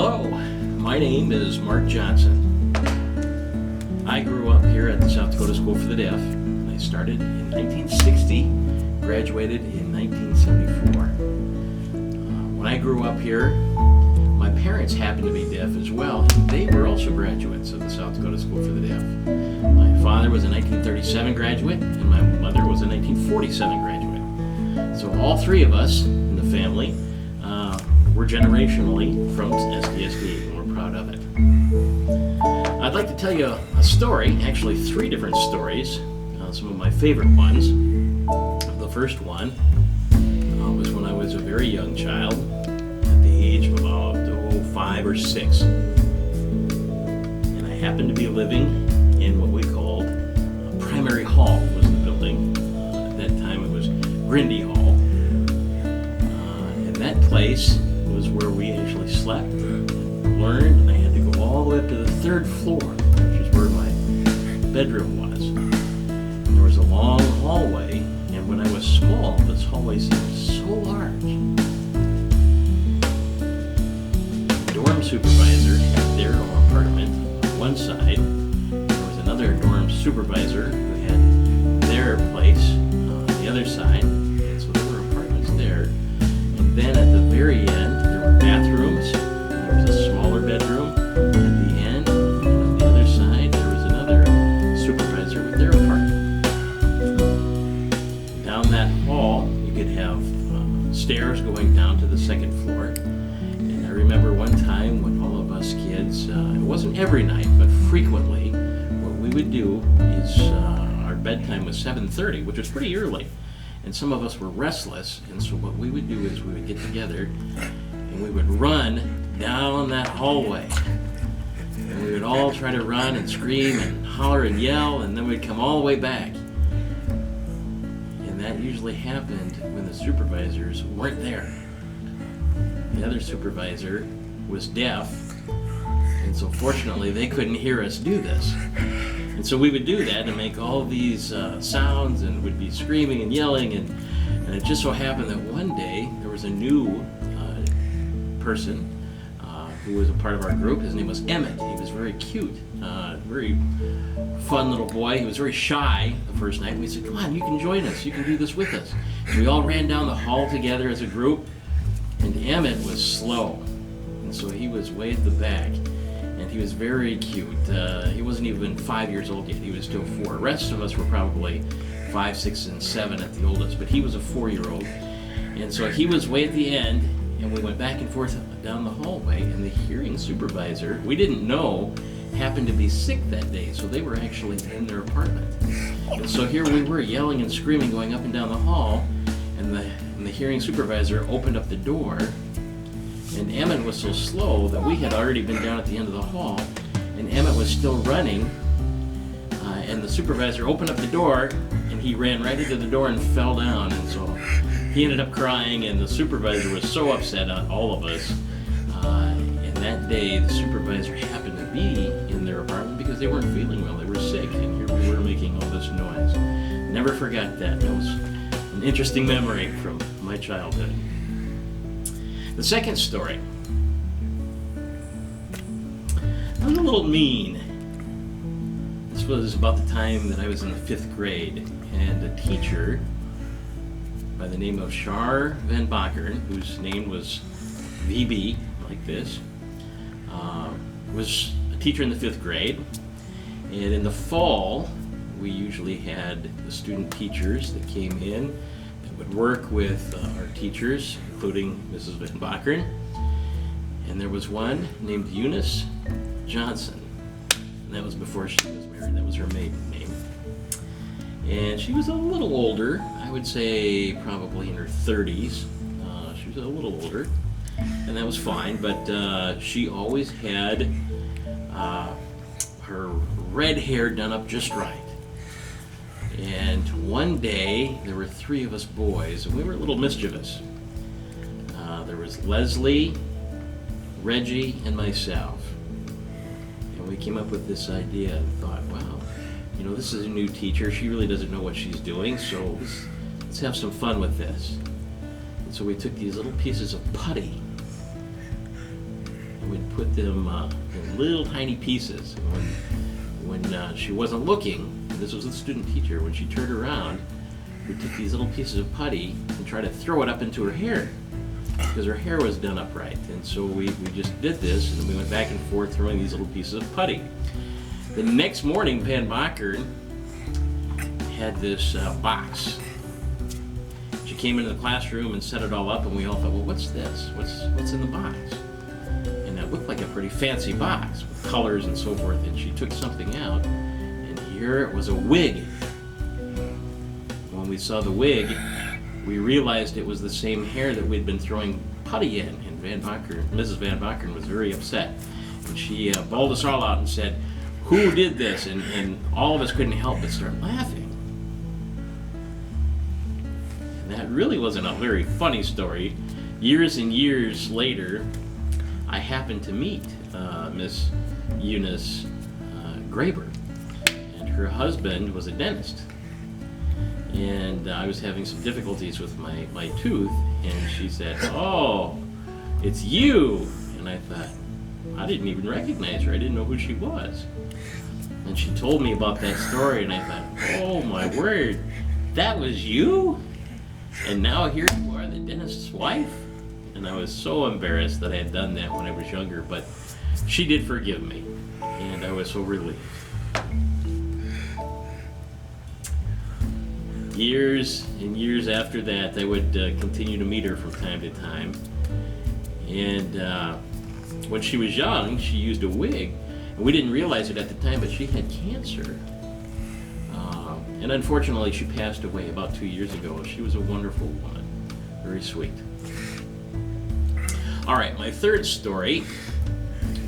Hello, my name is Mark Johnson. I grew up here at the South Dakota School for the Deaf. I started in 1960, graduated in 1974. When I grew up here, my parents happened to be deaf as well. They were also graduates of the South Dakota School for the Deaf. My father was a 1937 graduate, and my mother was a 1947 graduate. So all three of us in the family we're generationally from SDSD, and we're proud of it. I'd like to tell you a story, actually three different stories, some of my favorite ones. The first one was when I was a very young child, at the age of about 5 or 6. And I happened to be living in what we called Primary Hall was the building. At that time it was Grindy Hall. And that place was where we actually slept, learned, and I had to go all the way up to the 3rd floor, which is where my bedroom was. And there was a long hallway, and when I was small, this hallway seemed so large. The dorm supervisor had their apartment on one side. There was another dorm supervisor who had their place on the other side, and so there were apartments there. And then at the very end, bathrooms, and there was a smaller bedroom at the end, and on the other side there was another supervisor with their apartment. Down that hall you could have stairs going down to the 2nd floor, and I remember one time when all of us kids, it wasn't every night but frequently, what we would do is our bedtime was 7:30, which was pretty early, and some of us were restless, and so what we would do is we would get together and we would run down that hallway. And we would all try to run and scream and holler and yell, and then we'd come all the way back. And that usually happened when the supervisors weren't there. The other supervisor was deaf, and so fortunately they couldn't hear us do this. And so we would do that and make all these sounds and would be screaming and yelling, and it just so happened that one day there was a new person who was a part of our group. His name was Emmett. He was very cute, very fun little boy. He was very shy the first night. We said, "Come on, you can join us. You can do this with us." So we all ran down the hall together as a group, and Emmett was slow, and so he was way at the back, and he was very cute. He wasn't even 5 years old yet. He was still 4. The rest of us were probably 5, 6, and 7 at the oldest, but he was a 4-year-old, and so he was way at the end. And we went back and forth down the hallway, and the hearing supervisor, we didn't know, happened to be sick that day, so they were actually in their apartment. And so here we were yelling and screaming going up and down the hall, and the hearing supervisor opened up the door, and Emmett was so slow that we had already been down at the end of the hall, and Emmett was still running, and the supervisor opened up the door, and he ran right into the door and fell down, and so he ended up crying, and the supervisor was so upset at all of us. And that day, the supervisor happened to be in their apartment because they weren't feeling well. They were sick, and here we were making all this noise. Never forgot that. That was an interesting memory from my childhood. The second story. I was a little mean. This was about the time that I was in the 5th grade, and a teacher by the name of Shar Van Bakern, whose name was VB, like this, was a teacher in the 5th grade. And in the fall, we usually had the student teachers that came in that would work with our teachers, including Mrs. Van Bakern. And there was one named Eunice Johnson, and that was before she was married. That was her maiden name. And she was a little older, I would say probably in her 30s. She was a little older, and that was fine, but she always had her red hair done up just right. And one day, there were 3 of us boys, and we were a little mischievous. There was Leslie, Reggie, and myself. And we came up with this idea and thought, wow, you know, this is a new teacher. She really doesn't know what she's doing, so let's have some fun with this. And so we took these little pieces of putty, and we'd put them in little tiny pieces. When she wasn't looking, this was the student teacher, when she turned around, we took these little pieces of putty and tried to throw it up into her hair, because her hair was done up right. And so we just did this, and we went back and forth throwing these little pieces of putty. The next morning, Van Bakker had this box. She came into the classroom and set it all up, and we all thought, well, what's this? What's in the box? And it looked like a pretty fancy box with colors and so forth, and she took something out, and here it was a wig. When we saw the wig, we realized it was the same hair that we'd been throwing putty in, and Mrs. Van Bakker was very upset. And she bawled us all out and said, who did this? And all of us couldn't help but start laughing. And that really wasn't a very funny story. Years and years later, I happened to meet Miss Eunice Graber, and her husband was a dentist. And I was having some difficulties with my tooth, and she said, oh, it's you. And I thought, I didn't even recognize her. I didn't know who she was. And she told me about that story, and I thought, oh my word, that was you? And now here you are, the dentist's wife? And I was so embarrassed that I had done that when I was younger, but she did forgive me, and I was so relieved. Years and years after that, I would continue to meet her from time to time. And when she was young, she used a wig. And we didn't realize it at the time, but she had cancer. And unfortunately, she passed away about 2 years ago. She was a wonderful woman, very sweet. All right, my third story,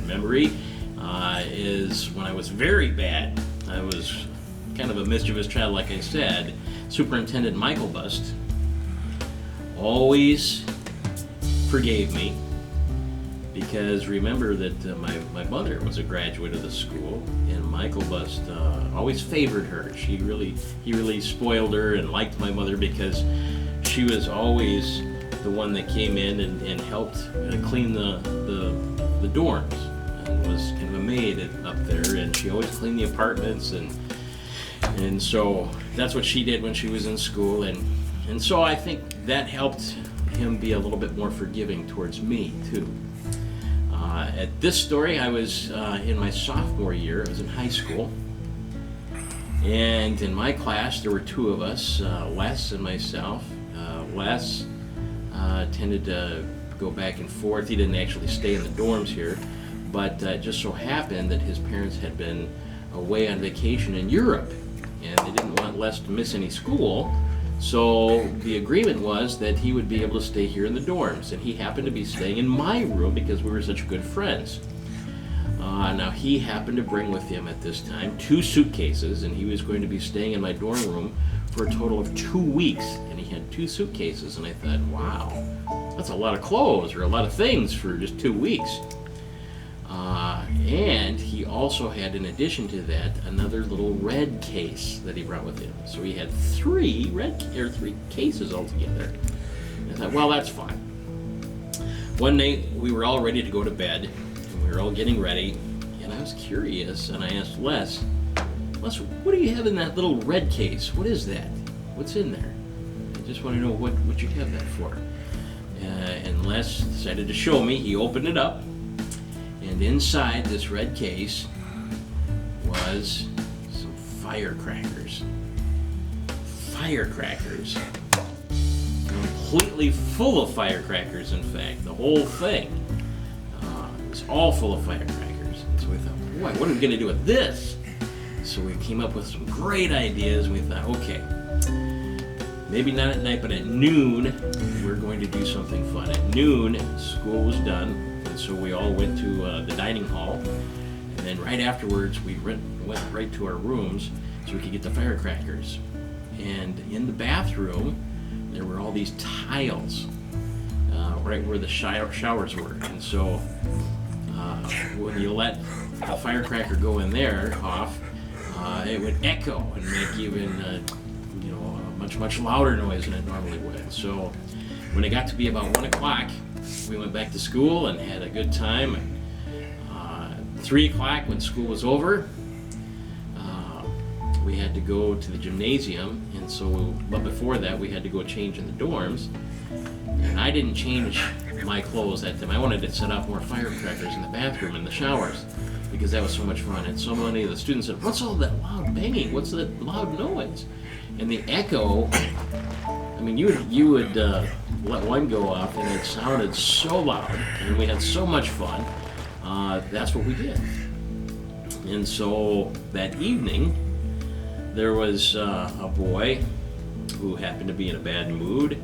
memory, is when I was very bad. I was kind of a mischievous child, like I said. Superintendent Michael Bust always forgave me, because remember that my mother was a graduate of the school, and Michael Bust always favored her. He really spoiled her and liked my mother, because she was always the one that came in and helped clean the dorms, and was kind of a maid up there, and she always cleaned the apartments, and so that's what she did when she was in school, and so I think that helped him be a little bit more forgiving towards me too. At this story, I was in my sophomore year. I was in high school, and in my class there were two of us, Les and myself. Les tended to go back and forth. He didn't actually stay in the dorms here, but it just so happened that his parents had been away on vacation in Europe, and they didn't want Les to miss any school, so the agreement was that he would be able to stay here in the dorms, and he happened to be staying in my room because we were such good friends. Now he happened to bring with him at this time 2 suitcases, and he was going to be staying in my dorm room for a total of 2 weeks, and he had 2 suitcases, and I thought, wow, that's a lot of clothes or a lot of things for just 2 weeks. And he also had, in addition to that, another little red case that he brought with him. So he had 3 cases altogether. And I thought, well, that's fine. One night we were all ready to go to bed, and we were all getting ready, and I was curious, and I asked Les, what do you have in that little red case? What is that? What's in there? I just want to know what you have that for. And Les decided to show me. He opened it up, and inside this red case was some firecrackers. Firecrackers. Completely full of firecrackers, in fact. The whole thing. It was all full of firecrackers. And so we thought, boy, what are we going to do with this? So we came up with some great ideas, and we thought, okay, maybe not at night, but at noon, we're going to do something fun. At noon, school was done, and so we all went to the dining hall, and then right afterwards, we went right to our rooms so we could get the firecrackers. And in the bathroom, there were all these tiles right where the showers were, and so when you let a firecracker go in there off, it would echo and make even a much louder noise than it normally would. So when it got to be about 1 o'clock, we went back to school and had a good time. And 3 o'clock when school was over, we had to go to the gymnasium, and so, but before that we had to go change in the dorms, and I didn't change my clothes that time. I wanted to set off more firecrackers in the bathroom and the showers because that was so much fun, and so many of the students said, "What's all that loud banging? What's that loud noise?" And the echo, I mean, you would let one go off and it sounded so loud, and we had so much fun. That's what we did. And so that evening, there was a boy who happened to be in a bad mood,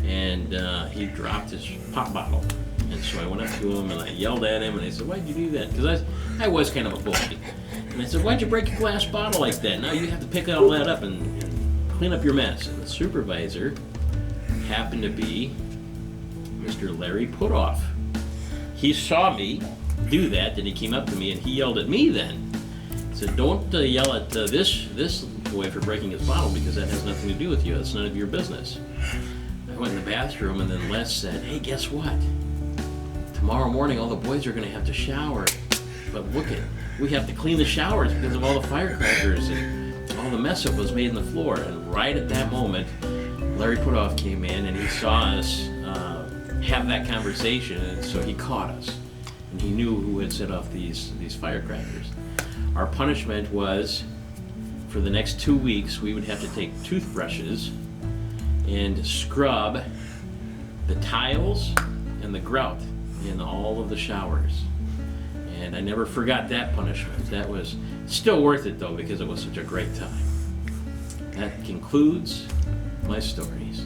and he dropped his pop bottle. And so I went up to him and I yelled at him, and I said, "Why'd you do that?" Because I was kind of a bully. And I said, "Why'd you break your glass bottle like that? Now you have to pick all that up and clean up your mess." And the supervisor happened to be Mr. Larry Putoff. He saw me do that, and he came up to me and he yelled at me then. He said, "Don't yell at this boy for breaking his bottle, because that has nothing to do with you. It's none of your business." I went in the bathroom, and then Les said, "Hey, guess what? Tomorrow morning all the boys are going to have to shower. But look it, we have to clean the showers because of all the firecrackers and all the mess that was made in the floor." And right at that moment, Larry Putoff came in and he saw us have that conversation, and so he caught us. And he knew who had set off these firecrackers. Our punishment was, for the next 2 weeks, we would have to take toothbrushes and scrub the tiles and the grout in all of the showers. And I never forgot that punishment. That was still worth it though, because it was such a great time. That concludes my stories.